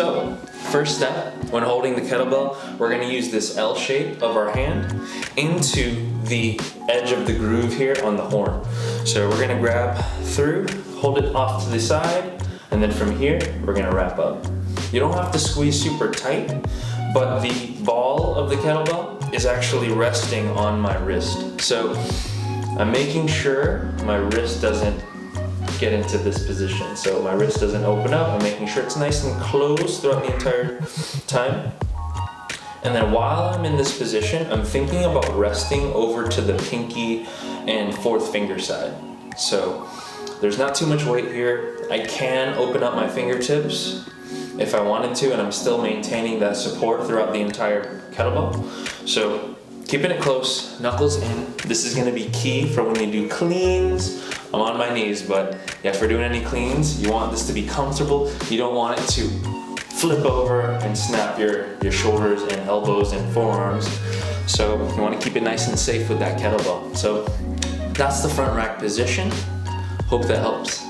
So, first step, when holding the kettlebell, we're gonna use this L shape of our hand into the edge of the groove here on the horn. So we're gonna grab through, hold it off to the side, and then from here, we're gonna wrap up. You don't have to squeeze super tight, but the ball of the kettlebell is actually resting on my wrist. So I'm making sure my wrist doesn't get into this position. So my wrist doesn't open up. I'm making sure it's nice and closed throughout the entire time. And then while I'm in this position, I'm thinking about resting over to the pinky and fourth finger side. So there's not too much weight here. I can open up my fingertips if I wanted to, and I'm still maintaining that support throughout the entire kettlebell. So keeping it close, knuckles in. This is gonna be key for when you do cleans. I'm on my knees, but yeah, if we're doing any cleans, you want this to be comfortable. You don't want it to flip over and snap your shoulders and elbows and forearms. So you want to keep it nice and safe with that kettlebell. So that's the front rack position. Hope that helps.